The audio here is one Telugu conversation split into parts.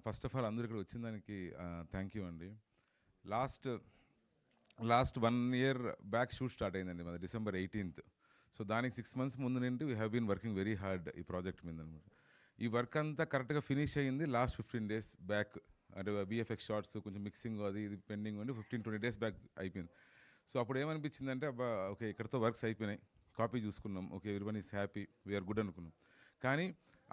ఫస్ట్ ఆఫ్ ఆల్ అందరూ ఇక్కడ వచ్చిన దానికి థ్యాంక్ యూ అండి. Last last 1 year back shoot start అయిందండి మన December 18th. సో దానికి 6 months ముందు నుండి we have been working very hard ఈ ప్రాజెక్ట్ మీద అనమాట. ఈ వర్క్ అంతా కరెక్ట్గా ఫినిష్ అయ్యింది లాస్ట్ 15 days బ్యాక్. అంటే విఎఫ్ఎక్స్ షార్ట్స్ కొంచెం మిక్సింగ్ అది ఇది పెండింగ్ ఉండి 15-20 days బ్యాక్ అయిపోయింది. సో అప్పుడు ఏమనిపించింది అంటే అబ్బా ఓకే ఇక్కడతో వర్క్స్ అయిపోయినాయి, కాపీ చూసుకున్నాం, okay everyone is happy, we are good అనుకున్నాం. కానీ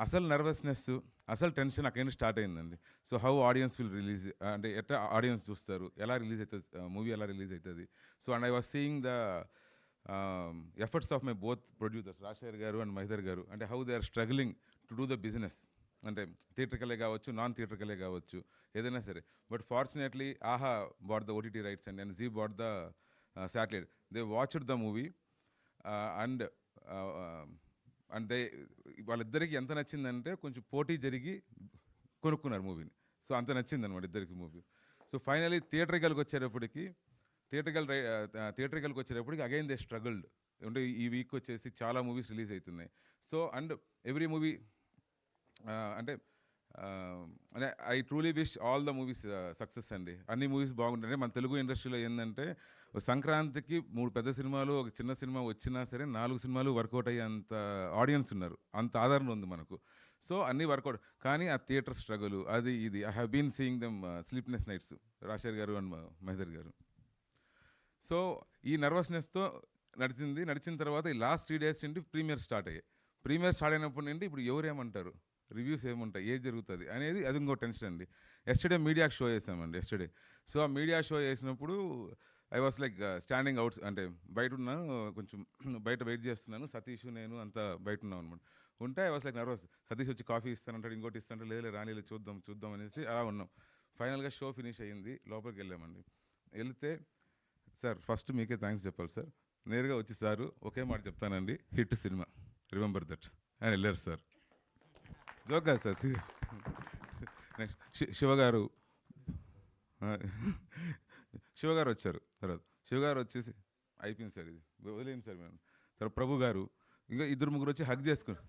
అసలు నర్వస్నెస్, అసలు టెన్షన్ అక్కడ నుంచి స్టార్ట్ అయిందండి. So how audience will release, అంటే ఎట్లా ఆడియన్స్ చూస్తారు, ఎలా రిలీజ్ అవుతుంది మూవీ, ఎలా రిలీజ్ అవుతుంది. So and I was seeing the efforts of my both producers Rajasekhar garu and Mahidhar garu, అంటే how they are struggling to do the business. అంటే థియేటర్కలే కావచ్చు, నాన్ థియేటర్కలే కావచ్చు, ఏదైనా సరే. But fortunately Aha bought the OTT rights and Zee bought the satellite. They watched the movie and and they వాళ్ళిద్దరికి ఎంత నచ్చిందంటే కొంచెం పోటీ జరిగి కొనుక్కున్నారు మూవీని. సో అంత నచ్చింది అనమాట ఇద్దరికి మూవీ. సో ఫైనలీ థియేటర్కల్కి వచ్చేటప్పటికి అగైన్ దే స్ట్రగుల్డ్. అంటే ఈ వీక్ వచ్చేసి చాలా మూవీస్ రిలీజ్ అవుతున్నాయి. సో అండ్ ఎవ్రీ మూవీ అంటే I truly wish all the movies success అండి. అన్ని మూవీస్ బాగుంటాయి. మన తెలుగు ఇండస్ట్రీలో ఏంటంటే సంక్రాంతికి 3 పెద్ద సినిమాలు, ఒక చిన్న సినిమా వచ్చినా సరే 4 సినిమాలు వర్కౌట్ అయ్యేంత ఆడియన్స్ ఉన్నారు, అంత ఆదరణ ఉంది మనకు. సో అన్నీ వర్కౌట్. కానీ ఆ థియేటర్ స్ట్రగుల్ అది ఇది I have been seeing them sleepless nights, Rajasekhar garu and Mahidhar గారు. సో ఈ నర్వస్నెస్తో నడిచిన తర్వాత ఈ లాస్ట్ 3 days నుండి ప్రీమియర్ స్టార్ట్ అయ్యాయి. ప్రీమియర్ స్టార్ట్ అయినప్పటి నుండి ఇప్పుడు ఎవరేమంటారు, రివ్యూస్ ఏముంటాయి, ఏది జరుగుతుంది అనేది అది ఇంకో టెన్షన్ అండి. ఎస్టర్డే మీడియాకి షో చేసామండి ఎస్టర్డే. సో ఆ మీడియా షో చేసినప్పుడు I was like standing outs, అంటే బయట ఉన్నాను, కొంచెం బయట వెయిట్ చేస్తున్నాను, సతీష్ నేను అంతా బయట ఉన్నాం అనమాట. ఉంటే I was like nervous. Satish వచ్చి కాఫీ ఇస్తానంటాడు, ఇంకోటి ఇస్తానంటే లేదు రానిలే చూద్దాం అనేసి అలా ఉన్నాం. ఫైనల్గా షో ఫినిష్ అయ్యింది, లోపలికి వెళ్ళామండి. వెళ్తే సార్ ఫస్ట్ మీకే థ్యాంక్స్ చెప్పాలి సార్. నేరుగా వచ్చి సారు ఒకే మాట చెప్తానండి, హిట్ సినిమా, రిమెంబర్ దట్ అని వెళ్ళారు సార్. జోక్ కాదు సార్, సీరియస్. నెక్స్ట్ శివగారు వచ్చారు. తర్వాత శివగారు వచ్చేసి అయిపోయింది సార్, ఇది వదిలేండి సార్ మేము. తర్వాత ప్రభు గారు, ఇంకా 2-3 వచ్చి హగ్ చేసుకున్నారు.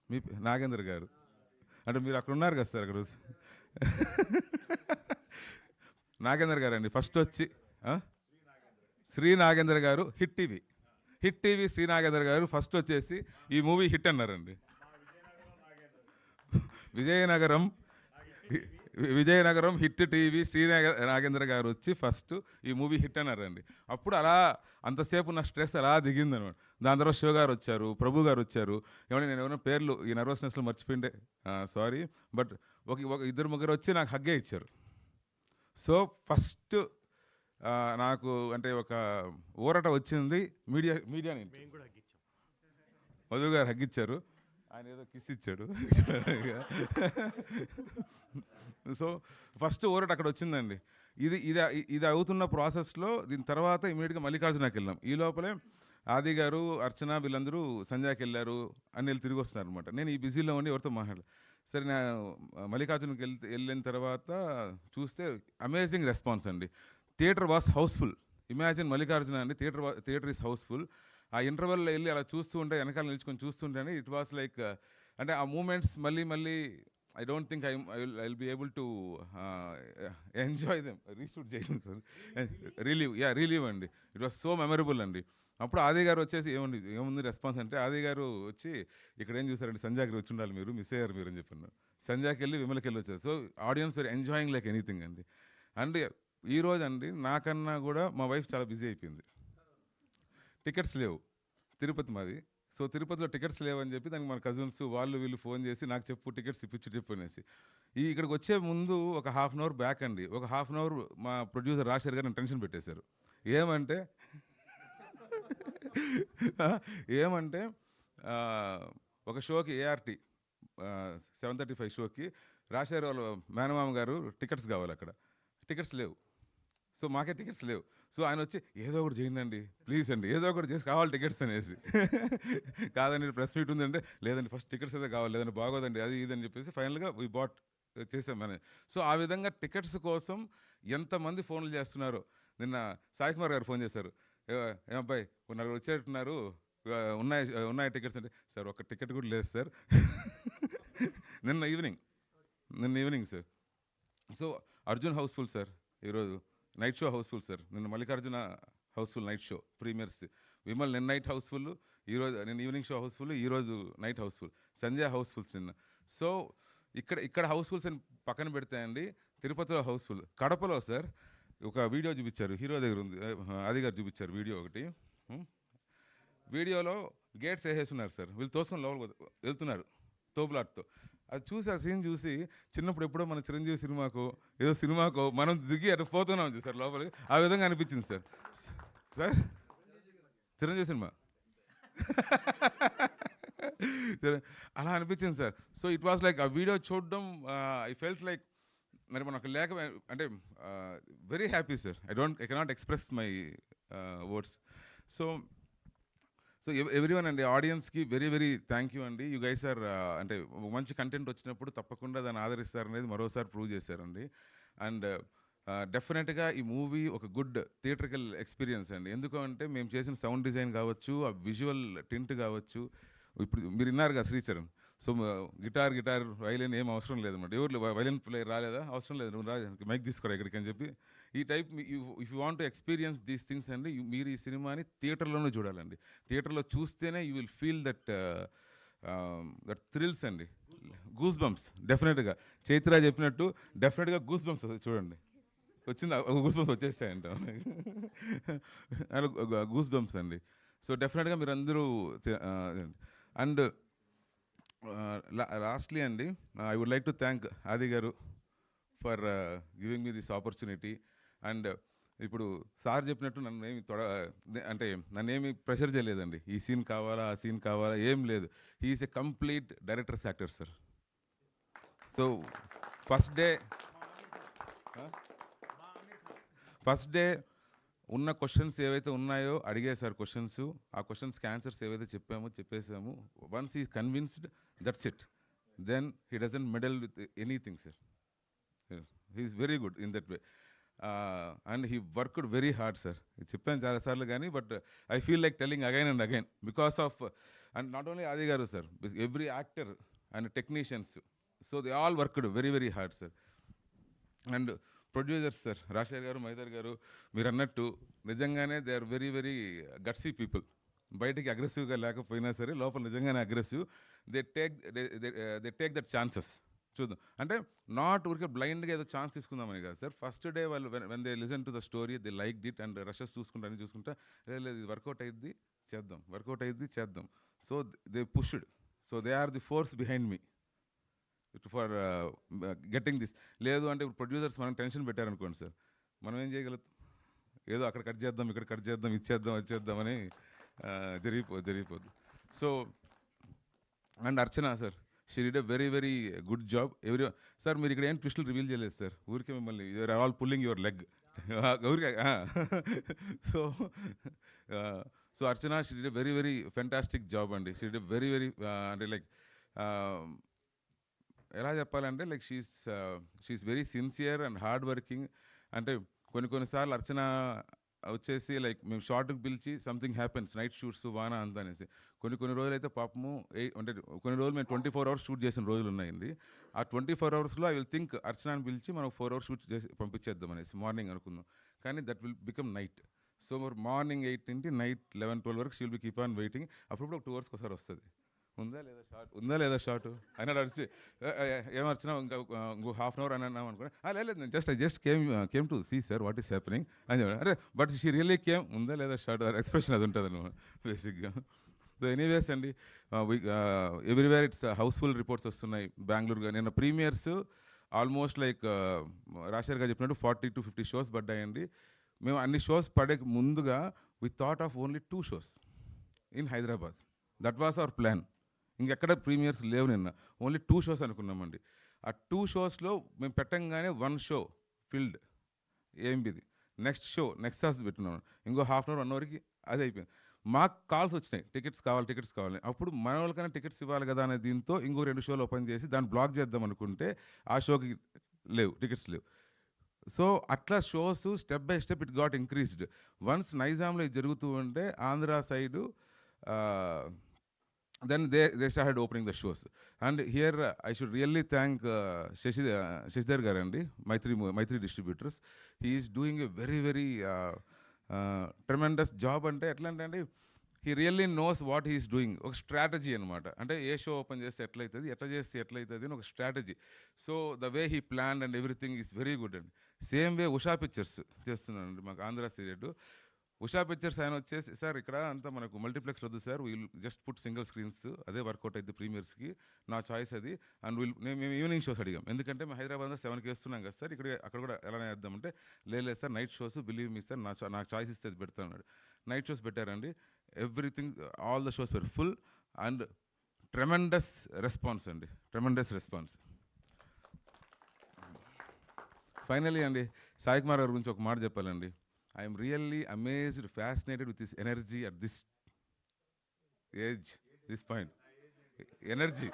మీ నాగేంద్ర గారు అంటే మీరు అక్కడ ఉన్నారు కదా సార్, అక్కడ నాగేంద్ర గారు అండి ఫస్ట్ వచ్చి, శ్రీ నాగేంద్ర గారు హిట్ టీవీ శ్రీ నాగేంద్ర గారు ఫస్ట్ వచ్చేసి ఈ మూవీ హిట్ అన్నారండి. విజయనగరం హిట్ టీవీ శ్రీ నాగేంద్ర గారు వచ్చి ఫస్ట్ ఈ మూవీ హిట్ అన్నారండి. అప్పుడు అలా అంతసేపు నా స్ట్రెస్ అలా దిగింది అనమాట. దాని తర్వాత శివ గారు వచ్చారు, ప్రభు గారు వచ్చారు. ఏమన్నా నేను ఏమైనా పేర్లు ఈ నర్వస్నెస్లో మర్చిపోయిండే, సారీ. బట్ ఒక 2-3 వచ్చి నాకు హగ్గే ఇచ్చారు. సో ఫస్ట్ నాకు అంటే ఒక ఊరట వచ్చింది మీడియా నుంచి. మధు గారు హగ్గిచ్చారు, ఆయన ఏదో కిస్ ఇచ్చాడు. సో ఫస్ట్ ఊరట అక్కడ వచ్చిందండి. ఇది అవుతున్న ప్రాసెస్లో దీని తర్వాత ఇమీడియట్గా మల్లికార్జునకి వెళ్ళాం. ఈ లోపలే ఆది గారు, అర్చన వీళ్ళందరూ సంజయ్కి వెళ్ళారు అని వెళ్ళి తిరిగి వస్తున్నారు అనమాట. నేను ఈ బిజీలో ఉండి ఎవరితో మాట్లాడాలి. సరే నా మల్లికార్జునకి వెళ్ళిన తర్వాత చూస్తే అమేజింగ్ రెస్పాన్స్ అండి. Theatre was house full. Imagine Mallikarjuna అండి, థియేటర్ ఈస్ హౌస్ఫుల్. ఆ ఇంటర్వెల్లో వెళ్ళి అలా చూస్తూ ఉంటే, వెనకాల నిల్చుకొని చూస్తుంటే ఇట్ వాస్ లైక్, అంటే ఆ మూమెంట్స్ మళ్ళీ I don't think I will be able to enjoy them. Reshoot చేయండి సార్, రిలీవ్ అండి. ఇట్ వాస్ సో మెమరబుల్ అండి. అప్పుడు ఆది గారు వచ్చేసి ఏముంది రెస్పాన్స్ అంటే, ఆది గారు వచ్చి ఇక్కడ ఏం చూసారండి, సంజయ్కి వచ్చి ఉండాలి, మీరు మిస్ అయ్యారు మీరు అని చెప్పాను. సంజయ్కి వెళ్ళి విమలకి వెళ్ళి వచ్చారు. So audience were enjoying like anything అండి. అండ్ ఈరోజు అండి నాకన్నా కూడా మా వైఫ్ చాలా బిజీ అయిపోయింది. టికెట్స్ లేవు, తిరుపతి మాది. సో తిరుపతిలో టికెట్స్ లేవని చెప్పి దానికి మన కజిన్స్ వాళ్ళు వీళ్ళు ఫోన్ చేసి నాకు చెప్పు టికెట్స్ చెప్పు అనేసి. ఇక్కడికి వచ్చే ముందు ఒక 1/2 hour బ్యాక్ అండి, ఒక 1/2 hour మా ప్రొడ్యూసర్ రాజశేఖర్ గారు టెన్షన్ పెట్టేశారు. ఏమంటే ఒక షోకి ఏఆర్టీ 7:35 షోకి రాజశేఖర్ వాళ్ళ మేనమామ గారు టికెట్స్ కావాలి, అక్కడ టికెట్స్ లేవు. సో మాకే టికెట్స్ లేవు. సో ఆయన వచ్చి ఏదో ఒకటి చేయండి ప్లీజ్ అండి, ఏదో ఒకటి చేసి కావాలి టికెట్స్ అనేసి. కాదండి ప్రెస్ మీట్ ఉందంటే, లేదండి ఫస్ట్ టికెట్స్ అయితే కావాలి, లేదండి బాగోదండి అది ఇదని చెప్పేసి ఫైనల్గా వీ బాట్ చేసాం మనం. సో ఆ విధంగా టికెట్స్ కోసం ఎంతమంది ఫోన్లు చేస్తున్నారో. నిన్న సాయి కుమార్ గారు ఫోన్ చేశారు, ఏమబ్బాయి 4 వచ్చేట్టున్నారు, ఉన్నాయి టికెట్స్ అంటే, సార్ ఒక టికెట్ కూడా లేదు సార్. నిన్న ఈవినింగ్ నిన్న evening sir. So Arjun house full sir ఈరోజు, నైట్ షో హౌస్ఫుల్ సార్. నిన్న Mallikarjuna house full night show premieres. Vimal నిన్న నైట్ హౌస్ఫుల్, ఈరోజు నిన్న ఈవినింగ్ షో హౌస్ఫుల్, ఈరోజు నైట్ హౌస్ఫుల్. సంజయ్ హౌస్ఫుల్స్ నిన్న. సో ఇక్కడ హౌస్ఫుల్స్ అని పక్కన పెడితే అండి, తిరుపతిలో హౌస్ఫుల్. కడపలో సార్ ఒక వీడియో చూపించారు, హీరో దగ్గర ఉంది, ఆది గారు చూపించారు వీడియో ఒకటి. వీడియోలో గేట్స్ వేసేస్తున్నారు సార్, వీళ్ళు తోసుకొని లోపలికి వెళ్తున్నారు తోపులాట్తో. అది చూసి ఆ సీన్ చూసి చిన్నప్పుడు ఎప్పుడో మన చిరంజీవి సినిమాకో మనం దిగి అటు పోతున్నాం సార్ లోపలికి, ఆ విధంగా అనిపించింది సార్. సార్ చిరంజీవి సినిమా అలా అనిపించింది sir. So it was like ఆ వీడియో చూడడం, ఐ ఫెల్ట్ లైక్ మరి మనకు లేక అంటే very happy sir. I cannot express my words. So everyone అండి, ఆడియన్స్కి వెరీ వెరీ థ్యాంక్ యూ అండి. యూ గైస్ ఆర్ అంటే మంచి కంటెంట్ వచ్చినప్పుడు తప్పకుండా దాన్ని ఆదరిస్తారనేది మరోసారి ప్రూవ్ చేశారండి. అండ్ డెఫినెట్గా ఈ మూవీ ఒక గుడ్ థియేట్రికల్ ఎక్స్పీరియన్స్ అండి. ఎందుకు అంటే మేము చేసిన సౌండ్ డిజైన్ కావచ్చు, ఆ విజువల్ టింట్ కావచ్చు. ఇప్పుడు మీరు విన్నారుగా శ్రీచరణ్. సో గిటార్ వైలిన్ ఏం అవసరం లేదన్నమాట. ఎవరు వైలిన్ ప్లేయర్ రాలేదా, అవసరం లేదు, నువ్వు రాదు, మైక్ తీసుకోరా ఇక్కడికి అని చెప్పి ఈ type. If you want to experience these things అండి, మీరు ఈ సినిమాని థియేటర్లోనే చూడాలండి. థియేటర్లో చూస్తేనే you will feel that thrills అండి, గూస్ బంప్స్. డెఫినెట్గా చైత్ర చెప్పినట్టు డెఫినెట్గా గూస్ బంప్స్ చూడండి. వచ్చింది గూస్ బంప్స్ వచ్చేస్తాయంట, గూస్ బంప్స్ అండి. సో డెఫినెట్గా మీరు అందరూ. అండ్ లాస్ట్లీ అండి, I would like to thank Aadi garu for giving me this opportunity. And ఇప్పుడు సార్ చెప్పినట్టు నన్నేమి ప్రెషర్ చేయలేదండి, ఈ సీన్ కావాలా ఆ సీన్ కావాలా, ఏం లేదు. He is a complete director's actor sir. So first day ఉన్న క్వశ్చన్స్ ఏవైతే ఉన్నాయో అడిగేశారు క్వశ్చన్స్, ఆ క్వశ్చన్స్కి ఆన్సర్స్ ఏవైతే చెప్పేసాము. Once he convinced, that's it. Then he doesn't meddle with anything sir. He is very good in that way. And he worked very hard sir. చెప్పాను చాలాసార్లు కానీ, but I feel like telling again and again because of, and not only Aadi garu sir, every actor and technicians. So they all worked very very hard sir. And producers sir, Rajasekhar garu, Mahidhar garu, మీరు అన్నట్టు నిజంగానే they are very very gutsy people. బయటికి అగ్రెసివ్గా లేకపోయినా సరే లోపల నిజంగానే aggressive. They take that chances. చూద్దాం అంటే నాట్ ఊరికే బ్లైండ్గా ఏదో ఛాన్స్ తీసుకుందామని కాదు సార్. ఫస్ట్ డే వాళ్ళు when they listen to the story, they like it. And rushes చూసుకుంటా లేదు ఇది వర్కౌట్ అయ్యిద్ది చేద్దాం. So they pushed. So they are the force behind me for getting this. లేదు అంటే ఇప్పుడు ప్రొడ్యూసర్స్ మనం టెన్షన్ పెట్టారనుకోండి సార్, మనం ఏం చేయగలుగుతాం? ఏదో అక్కడ కట్ చేద్దాం, ఇక్కడ కట్ చేద్దాం, ఇచ్చేద్దామని జరిగిపోద్ది. So and Archana sir, she did a very very good job. Sir మీరు ఇక్కడ ఏం ట్విస్టులు రివీల్ చేయలేదు సార్, ఊరికే మిమ్మల్ని you are all pulling your leg ఊరికే. So Archana, she did a very very fantastic job అండి. She did a very very అంటే లైక్ ఎలా చెప్పాలంటే like she is very sincere and hard working. అంటే కొన్నిసార్లు అర్చన వచ్చేసి లైక్ మేము షార్ట్కి పిలిచి సంథింగ్ హ్యాపెన్స్, నైట్ షూట్స్ వాన అంతా అనేసి కొన్ని రోజులు అయితే పాపము అంటే కొన్ని రోజులు మేము 24 hours షూట్ చేసిన రోజులు ఉన్నాయండి. ఆ 24 hours ఐ విల్ థింక్ అర్చనాని పిలిచి మనం 4 hours షూట్ చేసి పంపించేద్దాం అనేసి మార్నింగ్ అనుకుందాం. కానీ that will become night. So morning 8 నుండి నైట్ 11-12 వరకు she will be keep on waiting. అప్పుడప్పుడు ఒక 2 hours ఒకసారి వస్తుంది, ఉందా లేదా షార్ట్ అని వచ్చి ఏమర్చినా ఇంకో హాఫ్ అన్ అవర్ అని అన్నాం అనుకోండి. లేదు నేను just came to see sir what is happening అని చెప్పాను. అరే బట్ షీ రియల్లీ కేమ్, ఉందా లేదా షార్ట్ ఎక్స్ప్రెషన్ అది ఉంటుంది అన్నమాట బేసిక్గా. సో ఎనీవేస్ అండి, ఎవ్రీవేర్ ఇట్స్ హౌస్ఫుల్ రిపోర్ట్స్ వస్తున్నాయి. బెంగళూరుగా నిన్న ప్రీమియర్స్ ఆల్మోస్ట్ లైక్ రాజశేఖర్ గారు చెప్పినట్టు 40 to 50 shows పడ్డాయండి. మేము అన్ని షోస్ పడే ముందుగా we thought of only 2 shows in Hyderabad. That was our plan. ఇంకెక్కడ ప్రీమియర్స్ లేవు. నిన్న ఓన్లీ 2 shows అనుకున్నామండి. ఆ 2 showsలో మేము పెట్టంగానే 1 show ఫిల్డ్ ఏంబిది. నెక్స్ట్ షో నెక్సాస్ పెట్టున్నాను, ఇంకో హాఫ్ అన్ అవర్ 1 hourకి అది అయిపోయింది. మాకు కాల్స్ వచ్చినాయి, టికెట్స్ కావాలి. అప్పుడు మన వాళ్ళకైనా టికెట్స్ ఇవ్వాలి కదా అనే దీంతో ఇంకో 2 shows ఓపెన్ చేసి దాన్ని బ్లాక్ చేద్దాం అనుకుంటే ఆ షోకి టికెట్స్ లేవు. సో అట్లా shows step by step it got increased. Once నైజాంలో ఇది జరుగుతూ ఉంటే Andhra side then they started opening the shows. And here I should really thank Shashidhar Garandi, Maitri Distributors. He is doing a very, very tremendous job. అంటే ఎట్లా అంటే he really knows what he is doing. ఒక స్ట్రాటజీ అనమాట. అంటే ఏ షో ఓపెన్ చేస్తే ఎట్లయితుంది, ఎట్లా చేస్తే ఎట్లయితుంది అని ఒక strategy. So the way he plan and everything is very good అండి. సేమ్ వే ఉషా పిక్చర్స్ చేస్తున్నానండి మాకు ఆంధ్ర సీరియడ్. ఉషా పిక్చర్స్ ఆయన వచ్చేసి సార్ ఇక్కడ అంతా మనకు మల్టీప్లెక్స్ వద్దు sir, wheel just put single screens, అదే వర్కౌట్ అయింది ప్రీమియర్స్కి, నా చాయిస్ అది. అండ్ మేము ఈవినింగ్ షోస్ అడిగాం, ఎందుకంటే మేము హైదరాబాద్లో 7కి వేస్తున్నాం కదా సార్, అక్కడ కూడా ఎలానే వేద్దామంటే లేదు sir night shows, believe me sir నాకు చాయిస్ ఇస్తే అది పెడతాను. నైట్ షోస్ పెట్టారండి. Everything, all the shows where full and tremendous response అండి, ట్రెమెండస్ రెస్పాన్స్. ఫైనలీ అండి సాయి కుమార్ గారి గురించి ఒక మాట చెప్పాలండి. I'm really amazed, fascinated with this energy at this age, this point. Energy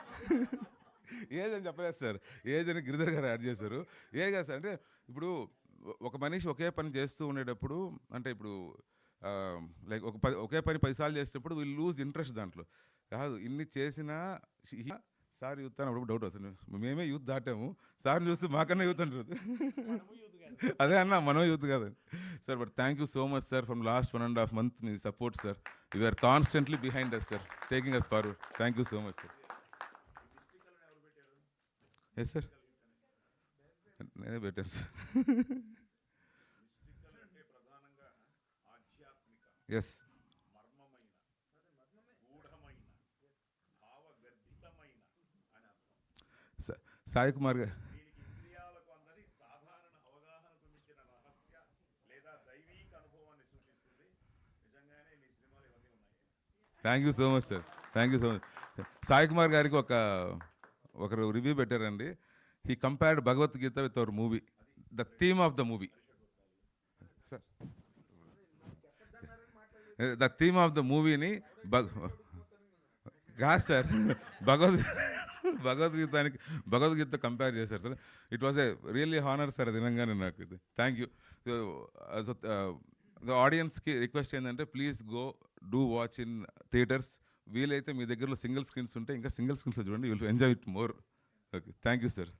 age అని చెప్పలేదు సార్, ఏజ్ అని గిరిధర్ గారు యాడ్ చేశారు. ఏ కాదు సార్, అంటే ఇప్పుడు ఒక మనిషి ఒకే పని చేస్తూ ఉండేటప్పుడు, అంటే ఇప్పుడు లైక్ ఒకే పని 10 సార్లు చేసేటప్పుడు విల్ లూజ్ ఇంట్రెస్ట్ దాంట్లో. కాదు ఇన్ని చేసినా సార్ యూత్ అని అప్పుడు డౌట్ వస్తుంది. మేమే యూత్ దాటాము, సార్ని చూస్తే మాకన్నా యూత్ అంటారు. అదే అన్న మనం యూత్ కాదు సార్. But thank you so much sir, from last 1.5 months మీ support sir. You are constantly behind us sir, taking us forward. Thank you so much sir. Yes sir, నేనే పెట్టాను sir. Yes Sai Kumar garu, thank you so much sir, thank you so much. Sai Kumar గారికి ఒకరు రివ్యూ పెట్టారండి. He compared Bhagavad Gita with our movie, the theme of the movie. The theme of the మూవీని కాదు సార్, భగవద్గీత కంపేర్ చేశారు sir. It was a really honour sir, అది వినంగానే నాకు. Thank you. ద ఆడియన్స్కి రిక్వెస్ట్ ఏంటంటే please do watch in theatres. వీలైతే మీ దగ్గరలో సింగిల్ స్క్రీన్స్ ఉంటే ఇంకా సింగిల్ స్క్రీన్స్లో చూడండి, you will enjoy it more. Okay, thank you sir.